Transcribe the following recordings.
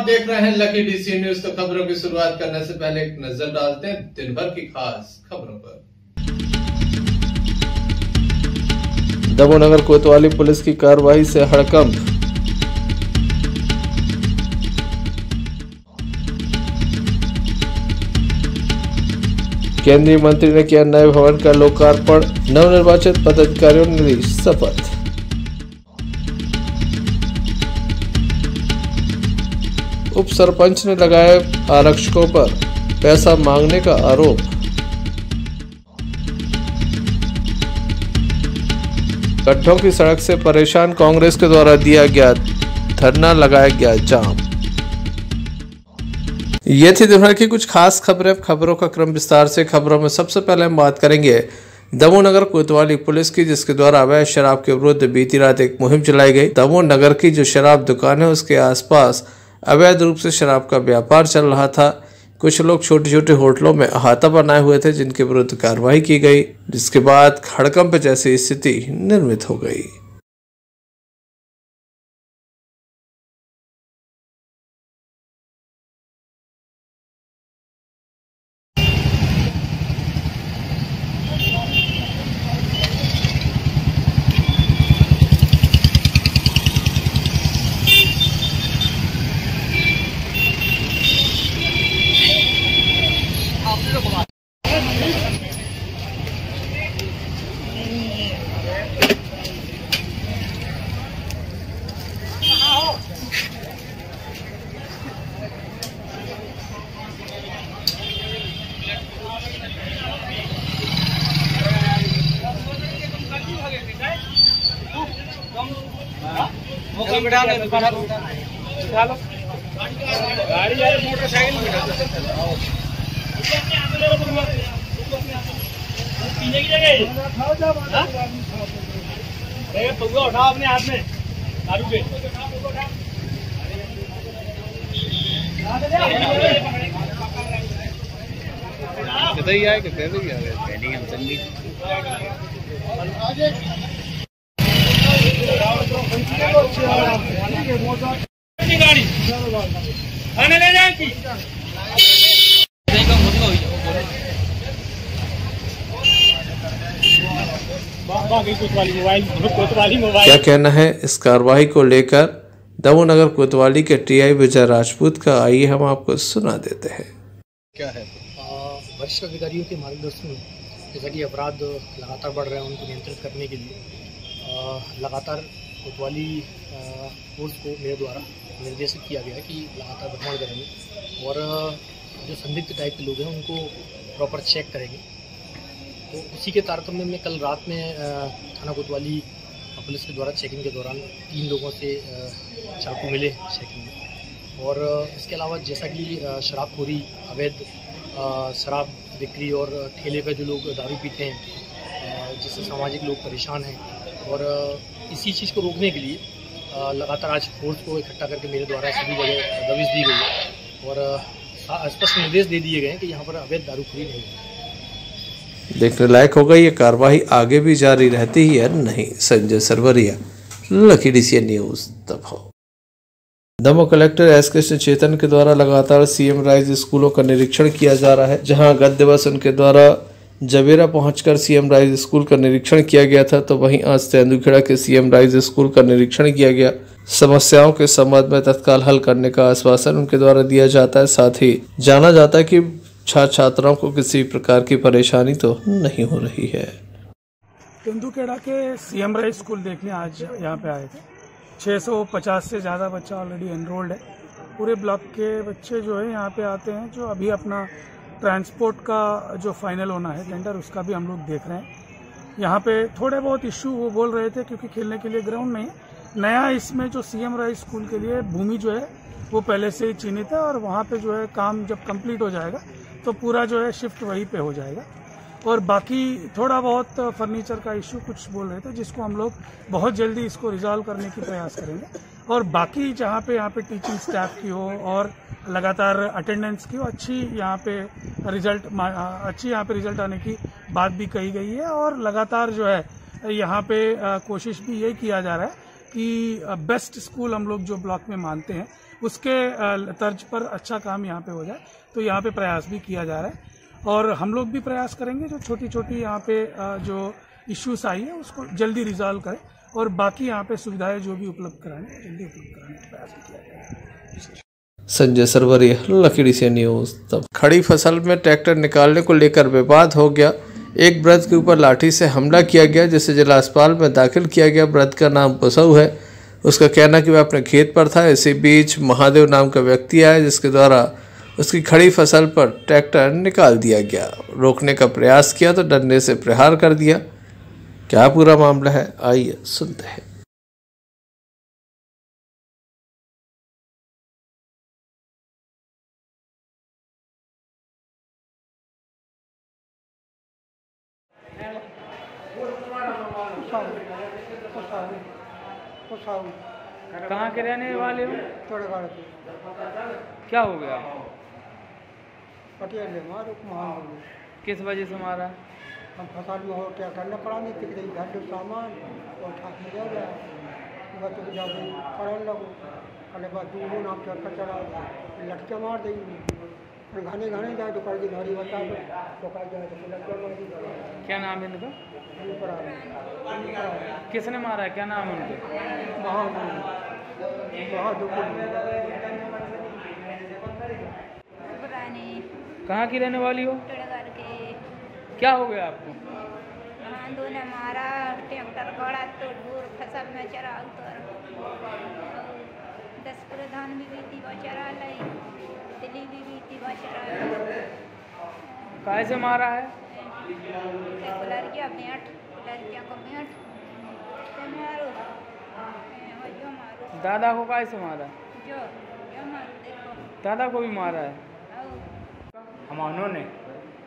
देख रहे हैं लकी डीसी न्यूज। तो खबरों की शुरुआत करने से पहले एक नजर डालते हैं दिन भर की खास खबरों पर। दमोह नगर कोतवाली पुलिस की कार्रवाई से हड़कंप। केंद्रीय मंत्री ने किया नए भवन का लोकार्पण। नवनिर्वाचित पदाधिकारियों ने ली शपथ। उप सरपंच ने लगाए आरक्षकों पर पैसा मांगने का आरोप। गड्ढों की सड़क से परेशान कांग्रेस के द्वारा दिया गया धरना, लगाया गया जाम। ये थी दिन भर की कुछ खास खबरें। खबरों का क्रम विस्तार से। खबरों में सबसे पहले हम बात करेंगे दमोह नगर कोतवाली पुलिस की, जिसके द्वारा अवैध शराब के विरुद्ध बीती रात एक मुहिम चलाई गई। दमोह नगर की जो शराब दुकान है उसके आसपास अवैध रूप से शराब का व्यापार चल रहा था। कुछ लोग छोटे छोटे होटलों में अहाता बनाए हुए थे, जिनके विरुद्ध कार्रवाई की गई, जिसके बाद हड़कंप जैसी स्थिति निर्मित हो गई। गाड़ी जा रही मोटरसाइकिल पीने की जगह उठाओ अपने हाथ में दारू पे। किधर ही आए कि पहले ही आ गए? पहले ही हम संगीत गाड़ी आने ले जाएगी। क्या कहना है इस कार्रवाई को लेकर दमोह नगर कोतवाली के टीआई विजय राजपूत का? आइए हम आपको सुना देते हैं। क्या है वरिष्ठ अधिकारियों के मार्गदर्शन में जैसा कि अपराध लगातार बढ़ रहे हैं, उनको नियंत्रित करने के लिए लगातार कोतवाली फोर्स को मेरे द्वारा निर्देशित किया गया है कि लगातार भ्रमण करेंगे और जो संदिग्ध टाइप के लोग हैं उनको प्रॉपर चेक करेंगे। तो उसी के तारतम्य में कल रात में थाना कोतवाली पुलिस के द्वारा चेकिंग के दौरान 3 लोगों से चाकू मिले चेकिंग में। और इसके अलावा जैसा कि शराबखोरी, अवैध शराब बिक्री और ठेले पर जो लोग दारू पीते हैं, जिससे सामाजिक लोग परेशान हैं, और इसी चीज़ को रोकने के लिए लगातार आज फोर्स को इकट्ठा करके मेरे द्वारा सभी जगह दबिश दी गई है और स्पष्ट निर्देश दे दिए गए हैं कि यहाँ पर अवैध दारूखोरी नहीं है। देखने लायक होगा ये कार्रवाई आगे भी जारी रहती ही है नहीं। Sanjay Sarvaria, lucky DC news Damoh. Damoh collector S Krishna Chetan के द्वारा लगातार सीएम राइज स्कूलों का निरीक्षण किया जा रहा है। जहां गत दिवस उनके द्वारा जवेरा पहुंचकर सीएम राइज स्कूल का निरीक्षण किया गया था, तो वहीं आज तेंदुखेड़ा के सीएम राइज स्कूल का निरीक्षण किया गया। समस्याओं के संबंध में तत्काल हल करने का आश्वासन उनके द्वारा दिया जाता है। साथ ही जाना जाता है कि छात्र छात्राओं को किसी प्रकार की परेशानी तो नहीं हो रही है। तेंदुखेड़ा के सीएम राइज स्कूल देखने आज यहाँ पे आए थे। 650 से ज़्यादा बच्चा ऑलरेडी एनरोल्ड है। पूरे ब्लॉक के बच्चे जो है यहाँ पे आते हैं, जो अभी अपना ट्रांसपोर्ट का जो फाइनल होना है टेंडर, उसका भी हम लोग देख रहे हैं। यहाँ पे थोड़े बहुत इश्यू वो बोल रहे थे, क्योंकि खेलने के लिए ग्राउंड नहीं नया, इसमें जो सीएम राइज स्कूल के लिए भूमि जो है वो पहले से ही चिन्हित है और वहाँ पे जो है काम जब कंप्लीट हो जाएगा तो पूरा जो है शिफ्ट वहीं पे हो जाएगा। और बाकी थोड़ा बहुत फर्नीचर का इश्यू कुछ बोल रहे थे, जिसको हम लोग बहुत जल्दी इसको रिजॉल्व करने की प्रयास करेंगे। और बाकी जहाँ पे यहाँ पे टीचिंग स्टाफ की हो और लगातार अटेंडेंस की हो, अच्छी यहाँ पे रिजल्ट आने की बात भी कही गई है। और लगातार जो है यहाँ पे कोशिश भी यही किया जा रहा है कि बेस्ट स्कूल हम लोग जो ब्लॉक में मानते हैं उसके तर्ज पर अच्छा काम यहाँ पे हो जाए, तो यहाँ पे प्रयास भी किया जा रहा है। और हम लोग भी प्रयास करेंगे जो छोटी छोटी यहाँ पे जो इश्यूज आई है उसको जल्दी रिजॉल्व करें, और बाकी यहाँ पे सुविधाएं जो भी उपलब्ध कराने जल्दी उपलब्ध कराने का प्रयास किया जाएगा। संजय सरवरिया, लकीडी से न्यूज। तब खड़ी फसल में ट्रैक्टर निकालने को लेकर विवाद हो गया। एक वृद्ध के ऊपर लाठी से हमला किया गया, जिसे जिला अस्पताल में दाखिल किया गया। वृद्ध का नाम बसऊ है। उसका कहना कि वह अपने खेत पर था। इसी बीच महादेव नाम का व्यक्ति आया, जिसके द्वारा उसकी खड़ी फसल पर ट्रैक्टर निकाल दिया गया। रोकने का प्रयास किया तो डंडे से प्रहार कर दिया। क्या पूरा मामला है, आइए सुनते हैं। कहाँ के रहने वाले हो? क्या हो गया? पटियाले मारो महान किस वजह से मारा? हम फसल में हो क्या करना पड़ा नहीं टिक रही घर सामान और ठाक में जा गया बस तो जाके करने लगो कल बाद दूर नाम क्या कचरा लटके मार दी घने घने जाए तो कर दी घड़ी बता दो तो कर जाए तो लटके मार दी। क्या नाम है इनका? किसने मारा है? क्या नाम है उनके? कहाँ की रहने वाली हो? क्या हो गया आपको? आंधू ने मारा, ट्रैक्टर गड़ा तो दूर फसल में चरा उतर 10 प्रधान भी बीती बचरा लाई दिल्ली भी बीती बचरा। काहे से मारा है? लड़कियाँ को भेंट मारो जो मारो। दादा को काहे से मारा? जो मारो देखो दादा को भी मारा है। हम उन्होंने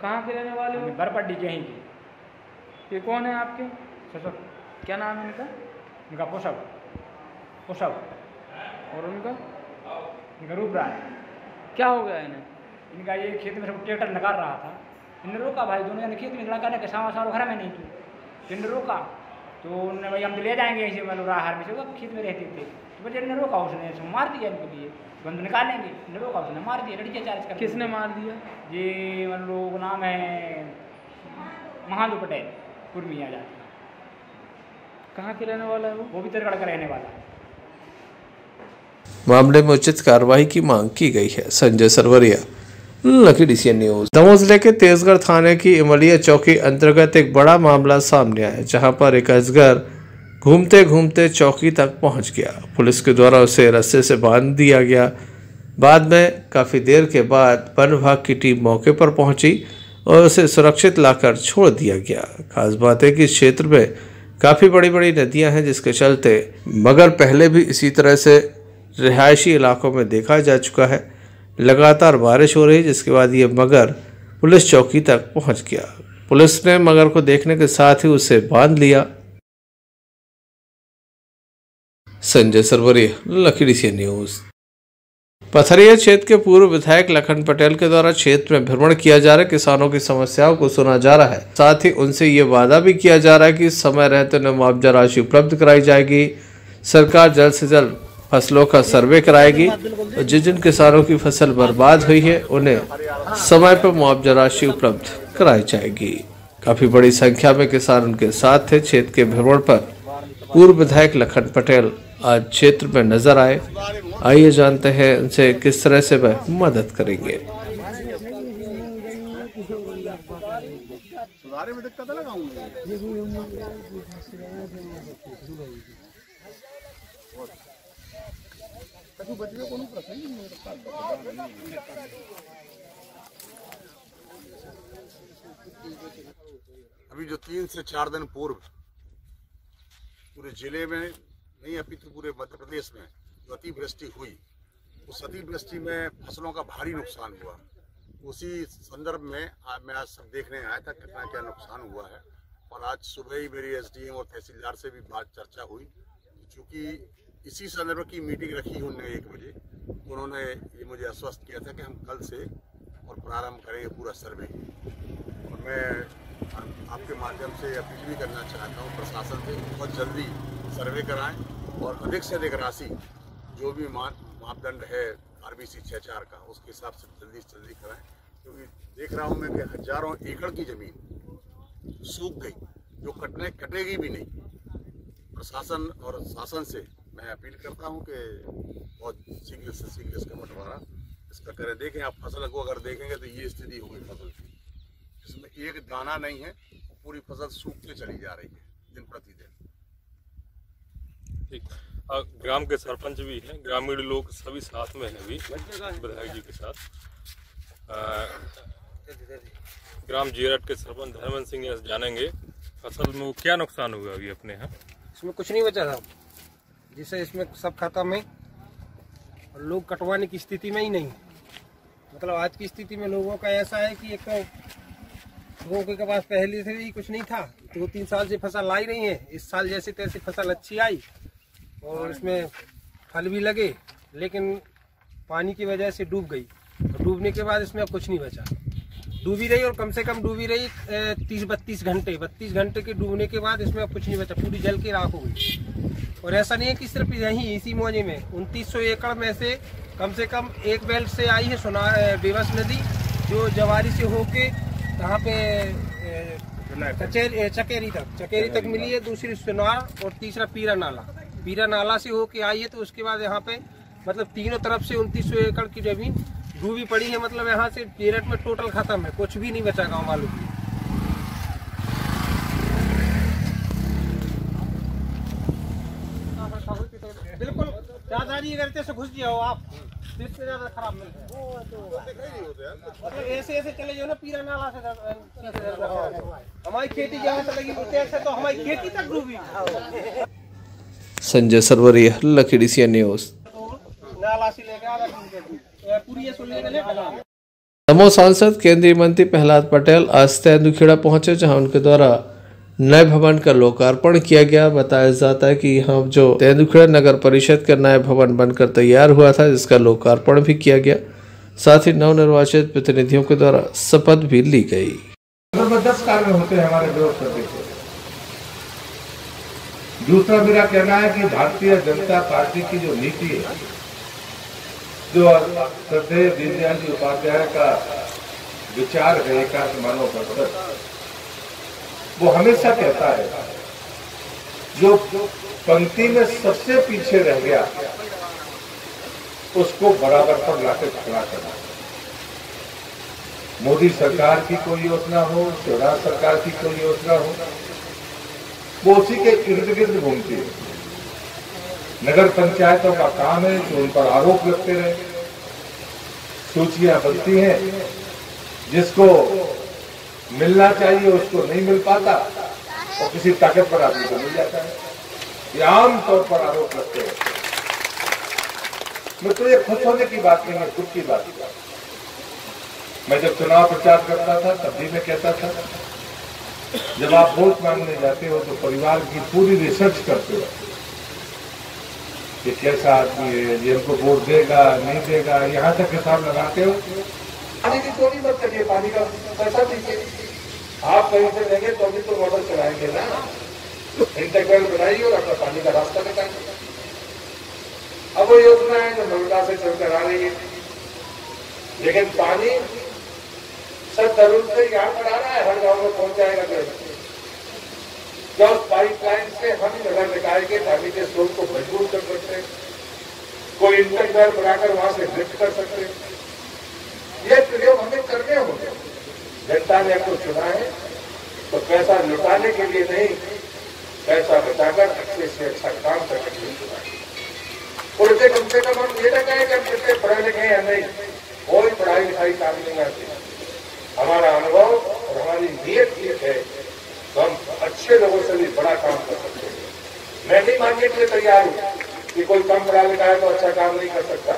कहाँ के रहने वाले हो? बरपट्टी के ही ये कौन है आपके? ससुर क्या नाम है इनका? इनका पोषक और उनका? इनका रूप रहा है। क्या हो गया इन्हें? इनका ये खेत में सब ट्रैक्टर निकाल रहा था, इन्हें रोका भाई दोनों जने खेत में लगाने के सामान सारो घर में नहीं थी, इन्हें रोका तो उन्होंने भाई हम तो ले जाएंगे ऐसे मतलब राहर में से वो खेत में रहते थे तो बच्चे ने रोका, उसने मार दिया इनके लिए बंद निकालेंगे, इन्हें रोका उसने मार दिया लड़कियाँ चार्ज कर। किसने मार दिया? ये मतलब नाम है महादेव पटेल कुर्मिया जाति। कहाँ के रहने वाला है वो भी तिरगढ़ का रहने वाला है। मामले में उचित कार्रवाई की मांग की गई है। संजय सरवरिया, लकीडी से न्यूज। दमोह जिले के तेजगढ़ थाने की इमलिया चौकी अंतर्गत एक बड़ा मामला सामने आया, जहां पर एक अजगर घूमते घूमते चौकी तक पहुंच गया। पुलिस के द्वारा उसे रस्से से बांध दिया गया। बाद में काफी देर के बाद वन विभाग की टीम मौके पर पहुंची और उसे सुरक्षित लाकर छोड़ दिया गया। खास बात है कि इस क्षेत्र में काफी बड़ी बड़ी नदियां हैं, जिसके चलते मगर पहले भी इसी तरह से रिहायशी इलाकों में देखा जा चुका है। लगातार बारिश हो रही, जिसके बाद ये मगर पुलिस चौकी तक पहुंच गया। पुलिस ने मगर को देखने के साथ ही उसे बांध लिया। संजय सरवरिया, लकीडी से न्यूज। पथरिया क्षेत्र के पूर्व विधायक लखन पटेल के द्वारा क्षेत्र में भ्रमण किया जा रहा है। किसानों की समस्याओं को सुना जा रहा है, साथ ही उनसे ये वादा भी किया जा रहा है कि समय रहते उन्हें मुआवजा राशि उपलब्ध कराई जाएगी। सरकार जल्द से जल्द फसलों का सर्वे कराएगी और जिन किसानों की फसल बर्बाद हुई है उन्हें समय पर मुआवजा राशि उपलब्ध कराई जाएगी। काफी बड़ी संख्या में किसान उनके साथ थे। क्षेत्र के भ्रमण पर पूर्व विधायक लखन पटेल आज क्षेत्र में नजर आए। आइए जानते हैं उनसे किस तरह से वह मदद करेंगे। अभी जो 3 से 4 दिन पूर्व पूरे जिले में नहीं अपितु पूरे मध्य प्रदेश में जो अतिवृष्टि हुई, उस अतिवृष्टि में फसलों का भारी नुकसान हुआ। उसी संदर्भ में मैं आज सब देखने आया था कितना क्या नुकसान हुआ है। और आज सुबह ही मेरी एसडीएम और तहसीलदार से भी बात चर्चा हुई, क्योंकि इसी संदर्भ की मीटिंग रखी उन्होंने 1 बजे। उन्होंने ये मुझे आश्वस्त किया था कि हम कल से और प्रारंभ करेंगे पूरा सर्वे। और मैं आपके माध्यम से अपील भी करना चाहता हूँ प्रशासन से बहुत जल्दी सर्वे कराएं और अधिक से अधिक राशि जो भी मापदंड है RBC 6-4 का, उसके हिसाब से जल्दी से जल्दी कराएं, क्योंकि देख रहा हूँ मैं कि हजारों एकड़ की जमीन सूख गई, जो कटेगी भी नहीं। प्रशासन और शासन से मैं अपील करता हूँ कि बहुत शीघ्र से शीघ्र इसका बंटवारा इसका करें। देखें आप फसल को अगर देखेंगे तो ये स्थिति होगी फसल की, इसमें एक दाना नहीं है, पूरी फसल सूखते चली जा रही है दिन प्रतिदिन। ठीक, ग्राम के सरपंच भी हैं, ग्रामीण लोग सभी साथ में हैं भी विधायक जी के साथ। ग्राम जीरट के सरपंच धर्मेंद्र सिंह से जानेंगे फसल में क्या नुकसान हुआ अभी अपने यहाँ। इसमें कुछ नहीं बचा था, जिससे इसमें सब खत्म है और लोग कटवाने की स्थिति में ही नहीं। मतलब आज की स्थिति में लोगों का ऐसा है कि एक तो लोगों के पास पहले से ही कुछ नहीं था, 2-3 साल से फसल लाई नहीं है। इस साल जैसे तैसे फसल अच्छी आई और इसमें फल भी लगे, लेकिन पानी की वजह से डूब गई। और डूबने के बाद इसमें अब कुछ नहीं बचा, डूबी रही और कम से कम डूबी रही 30-32 घंटे के डूबने के बाद इसमें अब कुछ नहीं बचा, पूरी जल के राख हो गई। और ऐसा नहीं है कि सिर्फ यहीं इसी मौजे में 2900 एकड़ में से कम एक बेल्ट से आई है बेबस नदी, जो जवारी से होके यहाँ पे चकेरी तक मिली है, दूसरी सुनार और तीसरा पीरा नाला से होके आई है। तो उसके बाद यहाँ पे मतलब तीनों तरफ से 2900 एकड़ की जमीन डूबी पड़ी है। मतलब यहाँ से जीरट में टोटल खत्म है, कुछ भी नहीं बचा गाँव वालों की। बिल्कुल चादारी करते से घुस जाओ आप, इससे ज्यादा खराब मिलता है। मतलब ऐसे चले जाओ ना पीरा नाला से, हमारी खेती जहाँ से लगी से तो हमारी खेती तक डूबी। Sanjay Sarvaria, Lucky DCN news. दमोह सांसद केंद्रीय मंत्री प्रहलाद पटेल आज तेंदुखेड़ा पहुंचे, जहां उनके द्वारा नए भवन का लोकार्पण किया गया। बताया जाता है कि यहाँ जो तेंदुखेड़ा नगर परिषद का नया भवन बनकर तैयार हुआ था, जिसका लोकार्पण भी किया गया। साथ ही नवनिर्वाचित प्रतिनिधियों के द्वारा शपथ भी ली गई। जबरदस्त कार्य होते हैं हमारे विरोध करने से। दूसरा मेरा कहना है कि भारतीय जनता पार्टी की जो नीति है, जो श्रद्धेय दीनदयाल जी उपाध्याय का विचार है एकात्म मानव बरकत, वो हमेशा कहता है जो पंक्ति में सबसे पीछे रह गया उसको बराबर पर लाकर खड़ा करना। मोदी सरकार की कोई योजना हो, शिवराज सरकार की कोई योजना हो, वो उसी के इर्द गिर्द घूमती है। नगर पंचायतों का काम है कि उन पर आरोप लगते रहे, सूचियां बनती हैं, जिसको मिलना चाहिए उसको नहीं मिल पाता और किसी ताकतवर आदमी को मिल जाता है। ये आम तौर पर आरोप लगते हैं। मैं तो ये खुश होने की बात नहीं है, दुख की बात है। मैं जब चुनाव प्रचार करता था तब भी मैं कहता था, जब आप वोट मांगने जाते हो तो परिवार की पूरी रिसर्च करते हो कि कैसा आदमी है, ये हमको वोट देगा नहीं देगा, यहाँ तक हिसाब लगाते हो। पानी की चोरी मत करिए, पानी का पैसा दीजिए। आप कहीं से लेंगे तो भी तो मोटर चलाएंगे ना, इंटरवेल बनाइए और अपना पानी का रास्ता निकालिए। अब वो योजना है जो नर्मदा से चलकर आ रही है, लेकिन पानी सब जरूर से यहाँ पर आ रहा है, हर गांव में पहुंच जाएगा। जो पाइपलाइन से हम नगर निकाय के पानी के स्रोत को मजबूत कर सकते हैं, कोई इंटरवेल बनाकर वहां से लिफ्ट कर सकते हैं। ये प्रयोग हमें करने होंगे। जनता ने आपको चुना है तो पैसा लुटाने के लिए नहीं, पैसा बचाकर अच्छे से अच्छा काम करने के लिए चुना है। और इसे कम से कम हम ये ना कहें कि हम कितने पढ़े लिखे हैं, नहीं, कोई पढ़ाई लिखाई काम नहीं आती। हमारा अनुभव और हमारी नीयत ये है तो हम अच्छे लोगों से भी बड़ा काम कर सकते हैं। मैं नहीं मानने के लिए तैयार हूँ कि कोई कम पढ़ा लिखा है तो अच्छा काम नहीं कर सकता।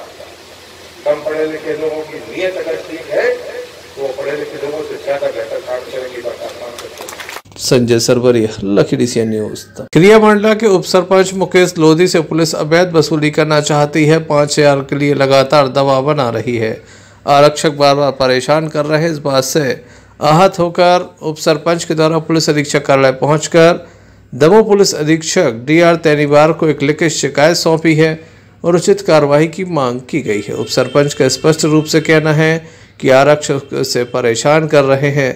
कम पढ़े लिखे लोगों की नीयत अगर ठीक है तो वो पढ़े लिखे लोगों से ज्यादा बेहतर काम करेंगे, बड़ा काम कर सकते हैं। Sanjay Sarvaria, Lucky DCN news. क्रिया मंडला के उप सरपंच मुकेश लोधी से पुलिस अवैध वसूली करना चाहती है। 5000 के लिए लगातार दबाव बना रही है। आरक्षक बार बार परेशान कर रहे हैं। इस बात से आहत होकर उप सरपंच के द्वारा पुलिस अधीक्षक कार्यालय पहुंचकर दमोह पुलिस अधीक्षक DR तेनीवार को एक लिखित शिकायत सौंपी है। और उचित कार्रवाई की मांग की गई है। उप सरपंच का स्पष्ट रूप से कहना है कि आरक्षक से परेशान कर रहे हैं।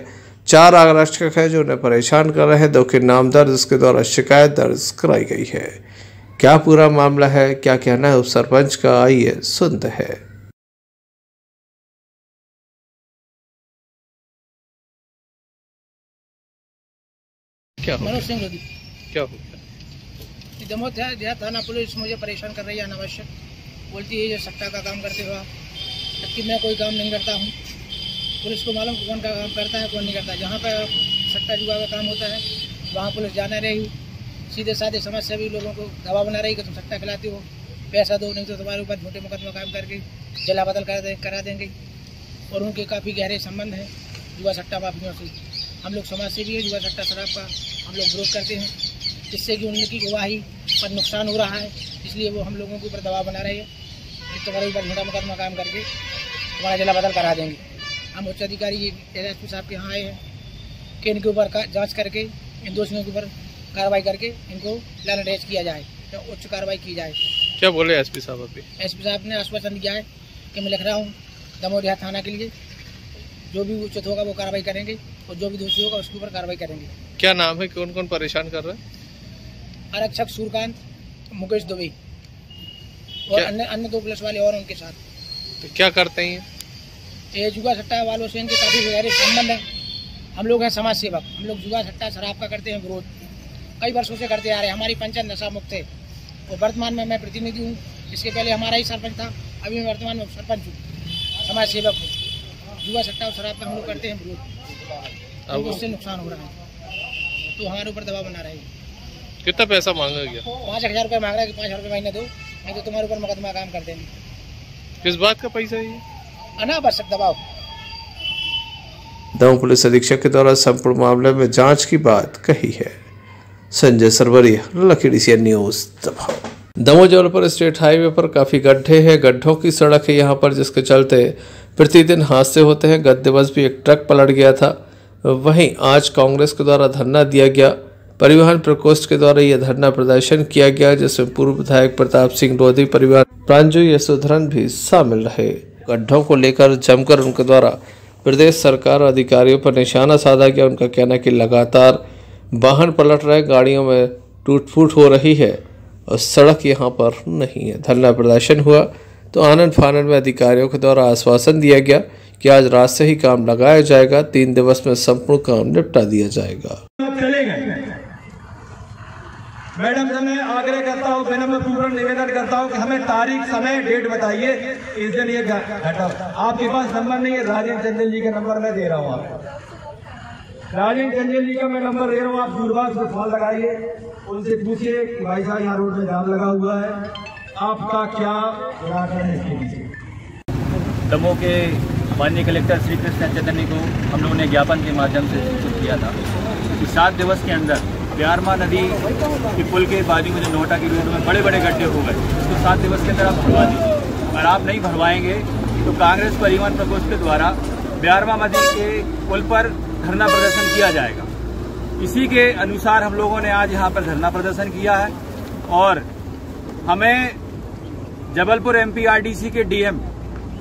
4 आरक्षक हैं जो उन्हें परेशान कर रहे हैं। 2 के नाम दर्ज, इसके द्वारा शिकायत दर्ज कराई गई है। क्या पूरा मामला है, क्या कहना है उप सरपंच का, आइए सुनते हैं। क्या हो मनोज सिंह लोधी। क्या हो गया? दमोह थाना पुलिस मुझे परेशान कर रही है अनावश्यक। बोलती है ये सट्टा का काम करते हो, जबकि मैं कोई काम नहीं करता हूँ। पुलिस को मालूम कौन का काम करता है कौन नहीं करता। जहाँ पर सट्टा जुआ का काम होता है वहाँ पुलिस जाने रही, सीधे साधे समाज से भी लोगों को दबाव बना रही कि तुम सट्टा खिलाते हो, पैसा दो, नहीं तो तुम्हारे ऊपर झूठे मुकदमा काम करके जला बदल करा देंगे। और उनके काफ़ी गहरे संबंध हैं जुआ सट्टा माफियों से। हम लोग समाज से भी है, जुआ सट्टा शराब का हम लोग विरोध करते हैं, जिससे कि उनकी गवाही पर नुकसान हो रहा है। इसलिए वो हम लोगों के ऊपर दबाव बना रहे हैं कि तुम्हारे ऊपर झूठा मुकदमा काम करके तुम्हारा जला बदल करा देंगे। हम उच्च अधिकारी एसपी साहब के यहाँ आए हैं कि इनके ऊपर जांच करके इन दोषियों के ऊपर कार्रवाई करके इनको लाइन अरेस्ट किया जाए, तो उच्च कार्रवाई की जाए। क्या बोले एसपी साहब? अभी एसपी साहब ने आश्वासन दिया है कि मैं लिख रहा हूँ दमोह थाना के लिए, जो भी उचित होगा वो कार्रवाई करेंगे और जो भी दोषी होगा उसके ऊपर कार्रवाई करेंगे। क्या नाम है, कौन कौन परेशान कर रहे हैं? आरक्षक सूर्यकांत, मुकेश दुबे और अन्य 2 पुलिस वाले और उनके साथ। तो क्या करते हैं ये जुआ सट्टा वालों से इनके काफ़ी गहरे संबंध है। हम लोग हैं समाज सेवक, हम लोग जुआ सट्टा शराब का करते हैं विरोध, कई वर्षों से करते आ रहे हैं। हमारी पंचायत नशा मुक्त है और वर्तमान में मैं प्रतिनिधि हूँ। इसके पहले हमारा ही सरपंच था, अभी मैं वर्तमान में सरपंच हूँ, समाज सेवक हूँ। जुआ सट्टा और शराब का हम लोग करते हैं विरोध, अब उससे नुकसान हो रहा है तो हमारे ऊपर दबाव बना रहे हैं। कितना पैसा मांगा गया? 5,000 रुपये मांग रहा है कि 5,000 रुपये महीने दो, नहीं तो तुम्हारे ऊपर मुकदमा काम कर देंगे। किस बात का पैसा है ये? अनावश्यक दबाव। दमोह पुलिस अधीक्षक के द्वारा संपूर्ण मामले में जांच की बात कही है। Sanjay Sarvaria, Lucky DCN news Damoh Jabalpur state highway पर काफी गड्ढे हैं, गड्ढों की सड़क है यहाँ पर, जिसके चलते प्रतिदिन हादसे होते हैं। गत दिवस भी एक ट्रक पलट गया था। वहीं आज कांग्रेस के द्वारा धरना दिया गया। परिवहन प्रकोष्ठ के द्वारा यह धरना प्रदर्शन किया गया, जिसमें पूर्व विधायक प्रताप सिंह लोधी परिवार प्रांजू यशोधरन भी शामिल रहे। गड्ढों को लेकर जमकर उनके द्वारा प्रदेश सरकार और अधिकारियों पर निशाना साधा गया। उनका कहना है कि लगातार वाहन पलट रहे, गाड़ियों में टूट फूट हो रही है और सड़क यहाँ पर नहीं है। धरना प्रदर्शन हुआ तो आनंद फानंद में अधिकारियों के द्वारा आश्वासन दिया गया कि आज रात से ही काम लगाया जाएगा, 3 दिवस में संपूर्ण काम निपटा दिया जाएगा। मैडम से मैं आग्रह करता हूँ, विनम्रपूर्वक निवेदन करता हूँ कि हमें तारीख, समय, डेट बताइए। इस दिन ये घटा, आपके पास नंबर नहीं है, राजेंद्र चंदेल जी का नंबर मैं दे रहा हूँ आपको। राजेंद्र चंदेल जी का मैं नंबर दे रहा हूँ, आप दूरभाष से फोन लगाइए, उनसे पूछिए कि भाई साहब यहाँ रोड में जाम लगा हुआ है, आपका क्या निराकरण है इसके पीछे। दमोह के माननीय कलेक्टर श्री कृष्ण चैतन्य को हम लोगों ने ज्ञापन के माध्यम से सूचित किया था कि 7 दिवस के अंदर प्यारमा नदी के पुल के बाजू में जो नोटा की रोड में बड़े बड़े गड्ढे हो गए, उसको 7 दिवस के अंदर आप भरवा दीजिए। अगर आप नहीं भरवाएंगे तो कांग्रेस परिवहन प्रकोष्ठ के द्वारा प्यारमा नदी के पुल पर धरना प्रदर्शन किया जाएगा। इसी के अनुसार हम लोगों ने आज यहाँ पर धरना प्रदर्शन किया है और हमें जबलपुर MPRDC के DM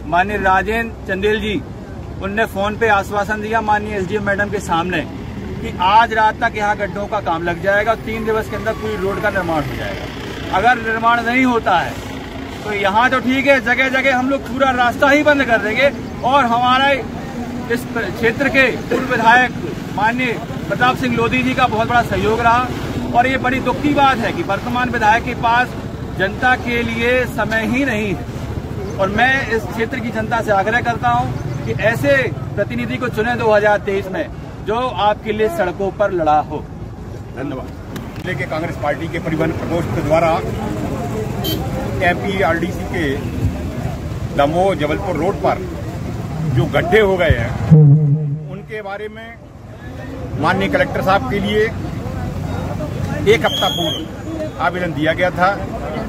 माननीय राजेंद्र चंदेल जी, उनने फोन पे आश्वासन दिया माननीय SDM मैडम के सामने कि आज रात तक यहाँ गड्ढों का काम लग जाएगा, 3 दिवस के अंदर पूरी रोड का निर्माण हो जाएगा। अगर निर्माण नहीं होता है तो यहाँ तो ठीक है, जगह जगह हम लोग पूरा रास्ता ही बंद कर देंगे। और हमारा इस क्षेत्र के पूर्व विधायक माननीय प्रताप सिंह लोधी जी का बहुत बड़ा सहयोग रहा और ये बड़ी दुख की बात है कि वर्तमान विधायक के पास जनता के लिए समय ही नहीं है। और मैं इस क्षेत्र की जनता से आग्रह करता हूँ कि ऐसे प्रतिनिधि को चुने 2023 में जो आपके लिए सड़कों पर लड़ा हो। धन्यवाद। जिले के कांग्रेस पार्टी के परिवहन प्रकोष्ठ के द्वारा MPRDC के दमोह जबलपुर रोड पर जो गड्ढे हो गए हैं उनके बारे में माननीय कलेक्टर साहब के लिए 1 हफ्ता पूर्व आवेदन दिया गया था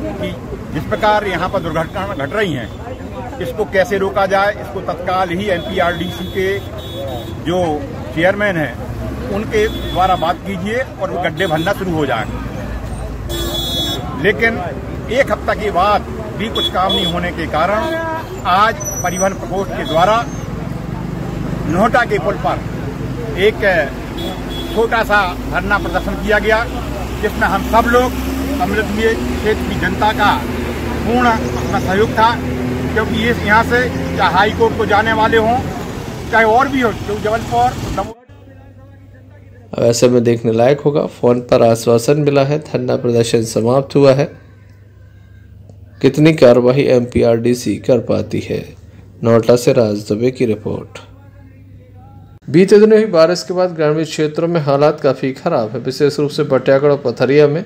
कि जिस प्रकार यहाँ पर दुर्घटना घट रही हैं इसको कैसे रोका जाए। इसको तत्काल ही MPRDC के जो चेयरमैन हैं उनके द्वारा बात कीजिए और वो गड्ढे भरना शुरू हो जाए। लेकिन 1 हफ्ता के बाद भी कुछ काम नहीं होने के कारण आज परिवहन प्रकोष्ठ के द्वारा नोहटा के पुल पर एक छोटा सा धरना प्रदर्शन किया गया, जिसमें हम सब लोग अमृतवीर क्षेत्र की जनता का पूर्ण अपना सहयोग था, क्योंकि ये यहाँ से चाहे हाई कोर्ट को जाने वाले हों चाहे और भी हो, जो जबलपुर ऐसे में देखने लायक होगा। फोन पर आश्वासन मिला है, धरना प्रदर्शन समाप्त हुआ है, कितनी कार्रवाई एमपीआरडीसी कर पाती है। नोएडा से राज दुबे की रिपोर्ट। बीते दिनों ही बारिश के बाद ग्रामीण क्षेत्रों में हालात काफी खराब है। विशेष रूप से बटियागढ़ और पथरिया में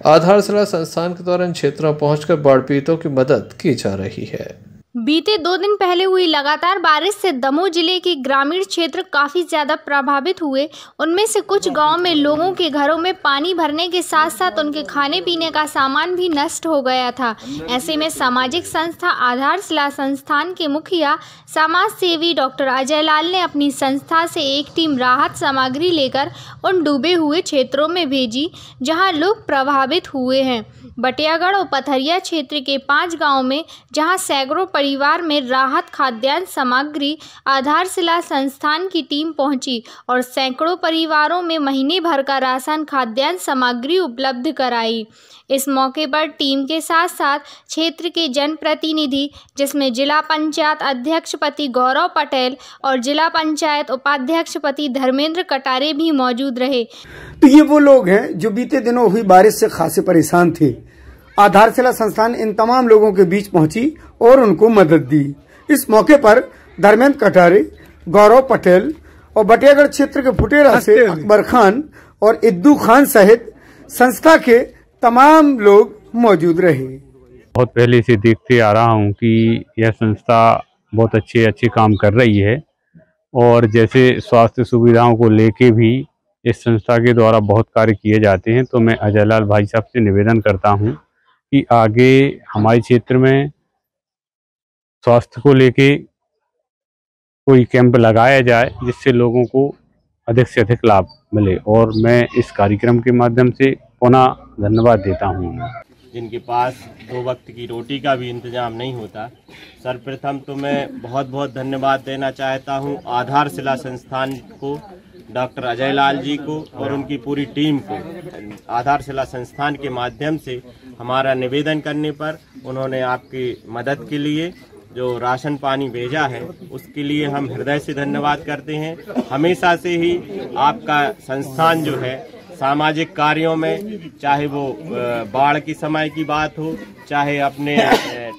आधारशिला संस्थान के द्वारा इन क्षेत्रों में पहुंचकर बाढ़ पीड़ितों की मदद की जा रही है। बीते 2 दिन पहले हुई लगातार बारिश से दमोह जिले के ग्रामीण क्षेत्र काफी ज्यादा प्रभावित हुए। उनमें से कुछ गांव में लोगों के घरों में पानी भरने के साथ साथ उनके खाने पीने का सामान भी नष्ट हो गया था। ऐसे में सामाजिक संस्था आधारशिला संस्थान के मुखिया समाज सेवी डॉक्टर अजय लाल ने अपनी संस्था से एक टीम राहत सामग्री लेकर उन डूबे हुए क्षेत्रों में भेजी जहाँ लोग प्रभावित हुए हैं। बटियागढ़ और पथरिया क्षेत्र के 5 गाँव में जहाँ सैकड़ों परिवार में राहत खाद्यान्न सामग्री आधारशिला संस्थान की टीम पहुंची और सैकड़ों परिवारों में महीने भर का राशन खाद्यान्न सामग्री उपलब्ध कराई। इस मौके पर टीम के साथ साथ क्षेत्र के जनप्रतिनिधि, जिसमें जिला पंचायत अध्यक्ष पति गौरव पटेल और जिला पंचायत उपाध्यक्ष पति धर्मेंद्र कटारे भी मौजूद रहे। तो ये वो लोग हैं जो बीते दिनों हुई बारिश से खासे परेशान थे। आधारशिला संस्थान इन तमाम लोगों के बीच पहुंची और उनको मदद दी। इस मौके पर धर्मेंद्र कटारे, गौरव पटेल और बटियागढ़ क्षेत्र के फुटेरा से अकबर खान और इद्दू खान सहित संस्था के तमाम लोग मौजूद रहे। बहुत पहले से देखते आ रहा हूं कि यह संस्था बहुत अच्छे काम कर रही है और जैसे स्वास्थ्य सुविधाओं को लेके भी इस संस्था के द्वारा बहुत कार्य किए जाते हैं। तो मैं अजय लाल भाई साहब से निवेदन करता हूं कि आगे हमारे क्षेत्र में स्वास्थ्य को लेके कोई कैंप लगाया जाए जिससे लोगों को अधिक से अधिक लाभ मिले, और मैं इस कार्यक्रम के माध्यम से पुनः धन्यवाद देता हूँ। जिनके पास 2 वक्त की रोटी का भी इंतजाम नहीं होता, सर्वप्रथम तो मैं बहुत बहुत धन्यवाद देना चाहता हूँ आधारशिला संस्थान को, डॉक्टर अजय लाल जी को और उनकी पूरी टीम को। आधारशिला संस्थान के माध्यम से हमारा निवेदन करने पर उन्होंने आपकी मदद के लिए जो राशन पानी भेजा है उसके लिए हम हृदय से धन्यवाद करते हैं। हमेशा से ही आपका संस्थान जो है सामाजिक कार्यों में, चाहे वो बाढ़ के समय की बात हो, चाहे अपने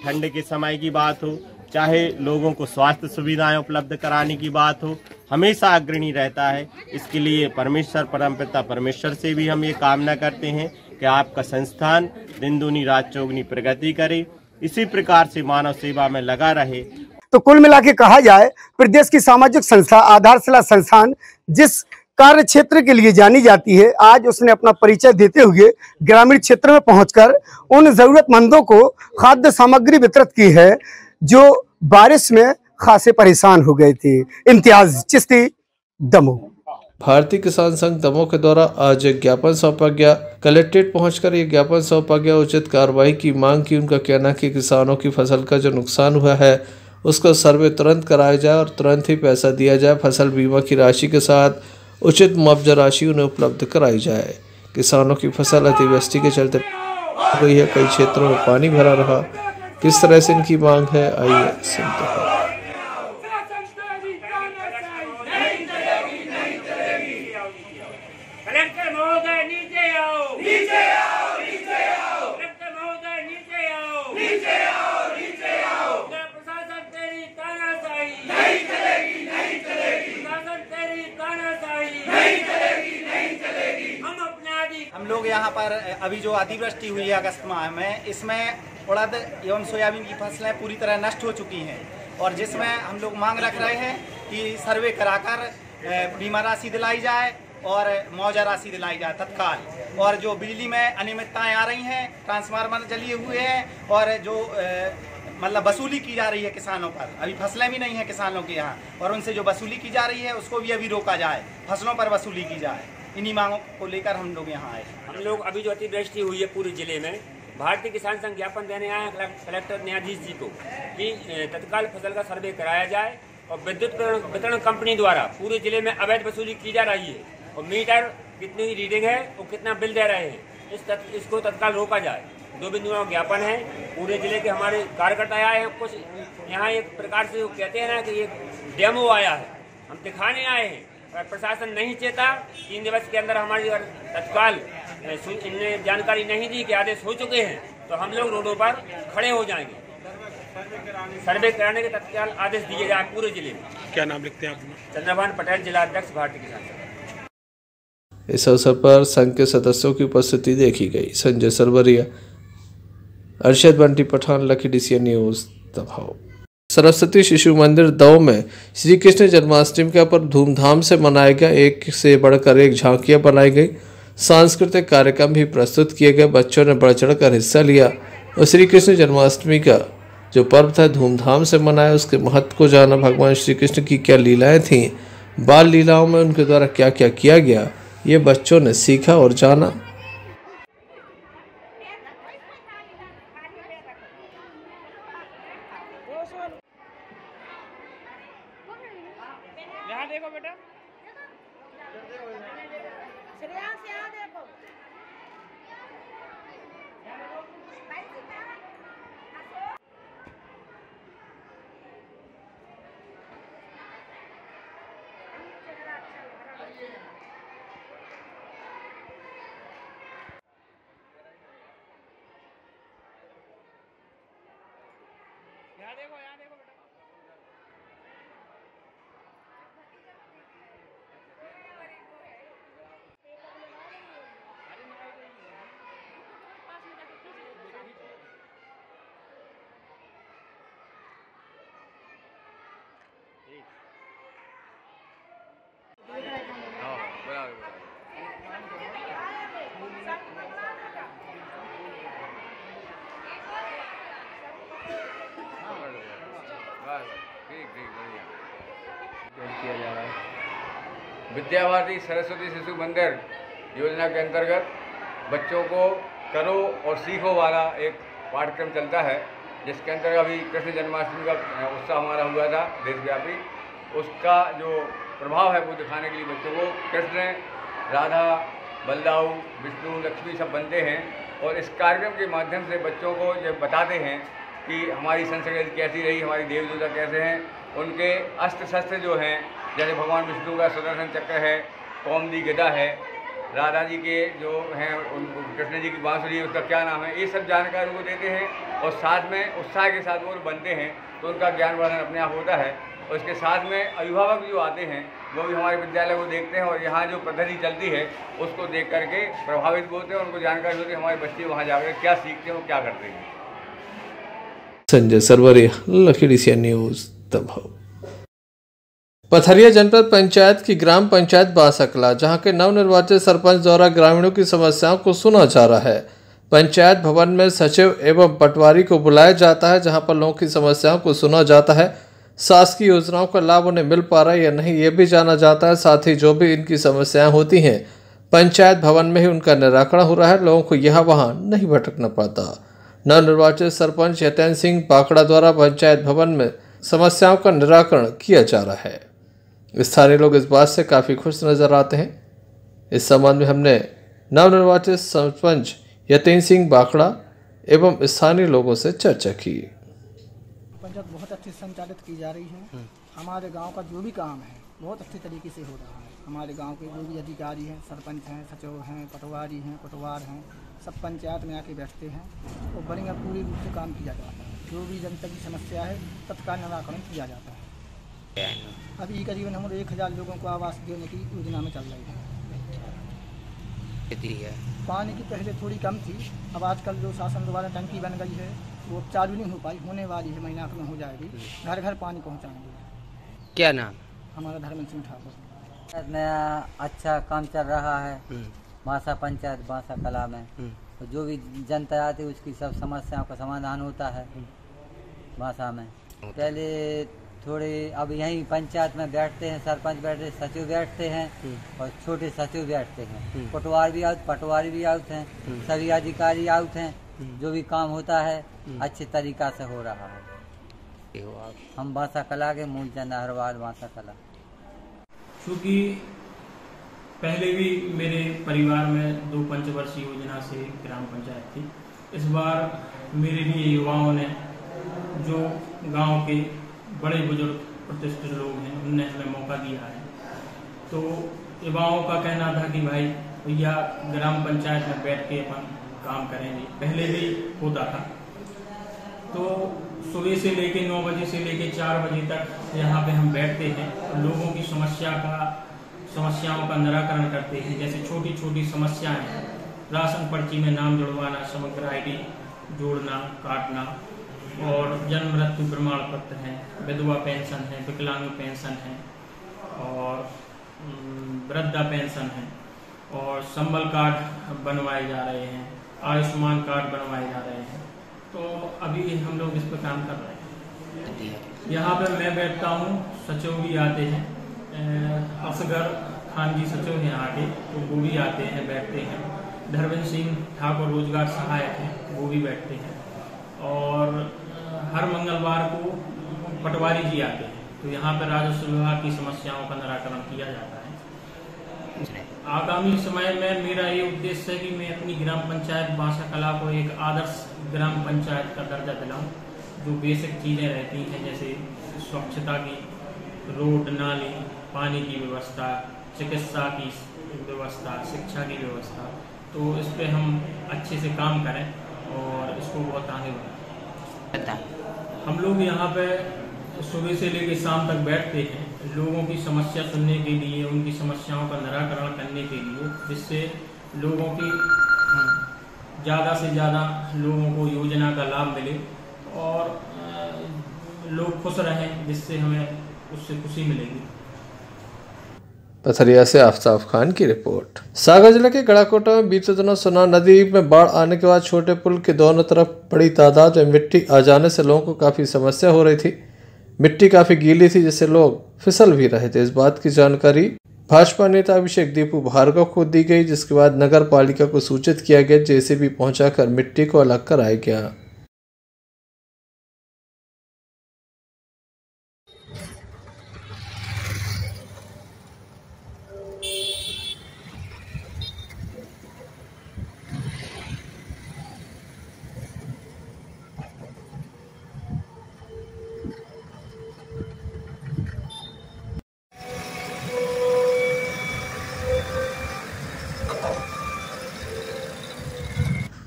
ठंड के समय की बात हो, चाहे लोगों को स्वास्थ्य सुविधाएं उपलब्ध कराने की बात हो, हमेशा अग्रणी रहता है। इसके लिए परमेश्वर परमपिता परमेश्वर से भी हम ये कामना करते हैं कि आपका संस्थान दिन दूनी रात चौगुनी प्रगति करे, इसी प्रकार से मानव सेवा में लगा रहे। तो कुल मिला के कहा जाए, प्रदेश की सामाजिक संस्था आधारशिला संस्थान जिस कार्य क्षेत्र के लिए जानी जाती है, आज उसने अपना परिचय देते हुए ग्रामीण क्षेत्र में पहुंचकर उन जरूरतमंदों को खाद्य सामग्री वितरित की है जो बारिश में खासे परेशान हो गए थे। इम्तियाज चिश्ती, दमोह। भारतीय किसान संघ दमोह के द्वारा आज एक ज्ञापन सौंपा गया। कलेक्ट्रेट पहुंचकर ये ज्ञापन सौंपा गया। उचित कार्रवाई की मांग की। उनका कहना है कि किसानों की फसल का जो नुकसान हुआ है उसका सर्वे तुरंत कराया जाए और तुरंत ही पैसा दिया जाए। फसल बीमा की राशि के साथ उचित मुआवजा राशि उन्हें उपलब्ध कराई जाए। किसानों की फसल अतिवृष्टि के चलते हुई है, कई क्षेत्रों में पानी भरा रहा। किस तरह से इनकी मांग है, आइए सुनते हैं। हम लोग यहाँ पर अभी जो अतिवृष्टि हुई है अगस्त माह में, इसमें उड़द एवं सोयाबीन की फसलें पूरी तरह नष्ट हो चुकी हैं और जिसमें हम लोग मांग रख रहे हैं कि सर्वे कराकर बीमा राशि दिलाई जाए और मुआवजा राशि दिलाई जाए तत्काल। और जो बिजली में अनियमितताएं आ रही हैं, ट्रांसफार्मर जलिए हुए हैं और जो मतलब वसूली की जा रही है किसानों पर, अभी फसलें भी नहीं है किसानों के यहाँ, और उनसे जो वसूली की जा रही है उसको भी अभी रोका जाए, फसलों पर वसूली की जाए। इन्हीं मांगों को लेकर हम लोग यहाँ आए। हम लोग अभी जो अतिवृष्टि हुई है पूरे जिले में, भारतीय किसान संघ ज्ञापन देने आए हैं कलेक्टर न्यायाधीश जी को कि तत्काल फसल का सर्वे कराया जाए और विद्युत वितरण कंपनी द्वारा पूरे जिले में अवैध वसूली की जा रही है और मीटर कितनी रीडिंग है और कितना बिल दे रहे हैं इसको तत्काल रोका जाए। 2 बिंदुओं ज्ञापन है। पूरे जिले के हमारे कार्यकर्ता आए हैं, कुछ यहाँ एक प्रकार से कहते हैं ना कि ये डेमो आया है, हम दिखाने आए हैं। प्रशासन नहीं चेता, 3 दिवस के अंदर हमारी तत्काल इन्हें जानकारी नहीं दी कि आदेश हो चुके हैं तो हम लोग रोडों पर खड़े हो जाएंगे। सर्वे कराने के तत्काल आदेश दिए जाए पूरे जिले में। क्या नाम लिखते हैं आप? चंद्रभान पटेल, जिला अध्यक्ष भारतीय किसान संघ। इस अवसर पर संघ के सदस्यों की उपस्थिति देखी गई। संजय सरवरिया, अरशद बंटी पठान, लकी DCN न्यूज दबाव। सरस्वती शिशु मंदिर दौ में श्री कृष्ण जन्माष्टमी का पर्व धूमधाम से मनाया गया। एक से बढ़कर एक झांकियां बनाई गई, सांस्कृतिक कार्यक्रम भी प्रस्तुत किए गए। बच्चों ने बढ़ चढ़कर हिस्सा लिया और श्री कृष्ण जन्माष्टमी का जो पर्व था धूमधाम से मनाया। उसके महत्व को जाना, भगवान श्री कृष्ण की क्या लीलाएं थीं, बाल लीलाओं में उनके द्वारा क्या क्या किया गया, ये बच्चों ने सीखा और जाना। यहाँ देखो बेटा, यहाँ देखो बेटा। किया जा रहा है। विद्यावादी सरस्वती शिशु मंदिर योजना के अंतर्गत बच्चों को करो और सीखो वाला एक पाठ्यक्रम चलता है, जिसके अंतर्गत अभी कृष्ण जन्माष्टमी का उत्सव हमारा हुआ था देशव्यापी। उसका जो प्रभाव है वो दिखाने के लिए बच्चों को कृष्ण, राधा, बलदाऊ, विष्णु, लक्ष्मी सब बनते हैं और इस कार्यक्रम के माध्यम से बच्चों को ये बताते हैं कि हमारी संस्कृति कैसी रही, हमारी देव देवता कैसे हैं, उनके अस्त्र शस्त्र जो हैं, जैसे भगवान विष्णु का सुदर्शन चक्र है, कौमदी गदा है, राधा जी के जो हैं कृष्ण जी की बांसुरी है उसका क्या नाम है, ये सब जानकारी उनको देते हैं और साथ में उत्साह के साथ वो बनते हैं तो उनका ज्ञान वर्धन अपने आप होता है। और इसके साथ में अभिभावक जो आते हैं वो भी हमारे विद्यालय को देखते हैं और यहाँ जो पद्धति चलती है उसको देख करके प्रभावित होते हैं और उनको जानकारी होती है हमारे बच्चे वहाँ जाकर क्या सीखते हैं, वो क्या करते हैं। संजय सरवरिया, लकी DCN न्यूज दबाव। पथरिया जनपद पंचायत की ग्राम पंचायत बांसकला, जहां के नवनिर्वाचित सरपंच द्वारा ग्रामीणों की समस्याओं को सुना जा रहा है। पंचायत भवन में सचिव एवं पटवारी को बुलाया जाता है, जहां पर लोगों की समस्याओं को सुना जाता है। शासकीय योजनाओं का लाभ उन्हें मिल पा रहा है या नहीं, ये भी जाना जाता है। साथ ही जो भी इनकी समस्याएं होती हैं पंचायत भवन में ही उनका निराकरण हो रहा है, लोगों को यहाँ वहाँ नहीं भटकना पड़ता। नवनिर्वाचित सरपंच यतेंद्र सिंह बाकड़ा द्वारा पंचायत भवन में समस्याओं का निराकरण किया जा रहा है। स्थानीय लोग इस बात से काफ़ी खुश नजर आते हैं। इस संबंध में हमने नवनिर्वाचित सरपंच यतेंद्र सिंह बाकड़ा एवं स्थानीय लोगों से चर्चा की। पंचायत बहुत अच्छे से संचालित की जा रही है। हमारे गांव का जो भी काम है बहुत अच्छे तरीके से हो रहा है। हमारे गांव के जो भी अधिकारी हैं, सरपंच हैं, सचिव हैं, पटवारी हैं, कोटवार हैं, सब पंचायत में आके बैठते हैं और बढ़िया पूरी रूप से काम किया जाता है। जो भी जनता की समस्या है तत्काल निराकरण किया जाता है। अभी करीबन हम 1000 लोगों को आवास देने की योजना में चल रही है। पानी की पहले थोड़ी कम थी, अब आजकल जो शासन द्वारा टंकी बन गई है वो चालू नहीं हो पाई, होने वाली है, महीना में हो जाएगी। घर घर पानी पहुँचाएंगे। क्या नाम? हमारा धर्मेंद्र सिंह ठाकुर। में अच्छा काम चल रहा है बांसा पंचायत बांसा कला में। तो जो भी जनता आती है उसकी सब समस्याओं का समाधान होता है बांसा में। पहले थोड़े अब यहीं पंचायत में बैठते हैं, सरपंच बैठते हैं, सचिव बैठते हैं और छोटे सचिव बैठते हैं, पटवारी भी आउट हैं, सभी अधिकारी आउट हैं। जो भी काम होता है अच्छे तरीका से हो रहा है। हम बांसा कला के मूलचंद अहरवाल बांसा कला। क्योंकि पहले भी मेरे परिवार में 2 पंचवर्षीय योजना से ग्राम पंचायत थी। इस बार मेरे लिए युवाओं ने, जो गांव के बड़े बुजुर्ग प्रतिष्ठित लोग हैं, उनने हमें मौका दिया है। तो युवाओं का कहना था कि भाई भैया ग्राम पंचायत में बैठ के अपन काम करेंगे। पहले भी होता था, तो सुबह से लेके 9 बजे से लेके 4 बजे तक यहाँ पे हम बैठते हैं और लोगों की समस्याओं का निराकरण करते हैं। जैसे छोटी छोटी समस्याएं हैं, राशन पर्ची में नाम जुड़वाना, समग्र ID जोड़ना काटना, और जन्म मृत्यु प्रमाण पत्र है, विधवा पेंशन है, विकलांग पेंशन है, और वृद्धा पेंशन है, और संबल कार्ड बनवाए जा रहे हैं, आयुष्मान कार्ड बनवाए जा रहे हैं। तो अभी हम लोग इस पर काम कर रहे हैं। यहाँ पे मैं बैठता हूँ, सचिव भी आते हैं, असगर खान जी सचिव हैं आगे, तो वो भी आते हैं, बैठते हैं। धर्मेंद्र सिंह ठाकुर रोजगार सहायक हैं, वो भी बैठते हैं। और हर मंगलवार को पटवारी जी आते हैं, तो यहाँ पर राजस्व विभाग की समस्याओं का निराकरण किया जाता है। आगामी समय में मेरा ये उद्देश्य है कि मैं अपनी ग्राम पंचायत बांसा कला को एक आदर्श ग्राम पंचायत का दर्जा दिलाऊं, जो बेसिक चीजें रहती हैं, जैसे स्वच्छता की, रोड नाली, पानी की व्यवस्था, चिकित्सा की व्यवस्था, शिक्षा की व्यवस्था। तो इस पे हम अच्छे से काम करें और इसको बहुत आगे बढ़ाएं। हम लोग यहाँ पे सुबह से लेकर शाम तक बैठते हैं, लोगों की समस्या सुनने के लिए, उनकी समस्याओं का निराकरण करने के लिए, जिससे लोगों की ज़्यादा से ज़्यादा लोगों को योजना का लाभ मिले और लोग खुश रहें, जिससे हमें उससे खुशी मिलेगी। पथरिया से आफ्ताब खान की रिपोर्ट। सागर जिले के गड़ाकोटा में बीते दिनों सोना नदी में बाढ़ आने के बाद छोटे पुल के दोनों तरफ बड़ी तादाद में मिट्टी आ जाने से लोगों को काफी समस्या हो रही थी। मिट्टी काफी गीली थी, जिससे लोग फिसल भी रहे थे। इस बात की जानकारी भाजपा नेता अभिषेक दीपू भार्गव को दी गई, जिसके बाद नगर पालिका को सूचित किया गया। जेसीबी पहुंचाकर मिट्टी को अलग कराया गया।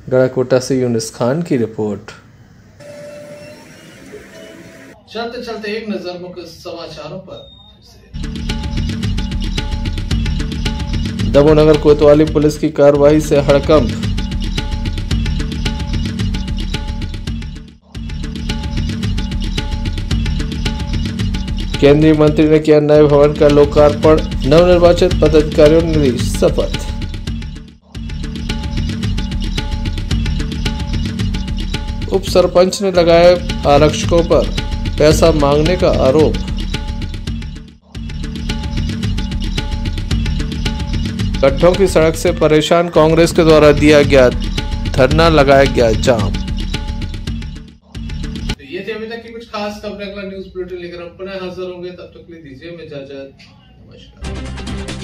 गड़ाकोटा से यूनुस खान की रिपोर्ट। चलते चलते एक नजर मुख्य समाचारों पर। दमोह नगर कोतवाली पुलिस की कार्रवाई से हड़कंप। केंद्रीय मंत्री ने किया नए भवन का लोकार्पण। नवनिर्वाचित पदाधिकारियों ने ली शपथ। उप सरपंच ने लगाया आरक्षकों पर पैसा मांगने का आरोप। गड्ढों की सड़क से परेशान कांग्रेस के द्वारा दिया गया धरना, लगाया गया जाम। तो ये थे अभी तक की कुछ खास खबरें। अगला न्यूज बुलेटिन लेकर हम पुनः हाजिर होंगे, तब तक के लिए दीजिए इजाजत। नमस्कार।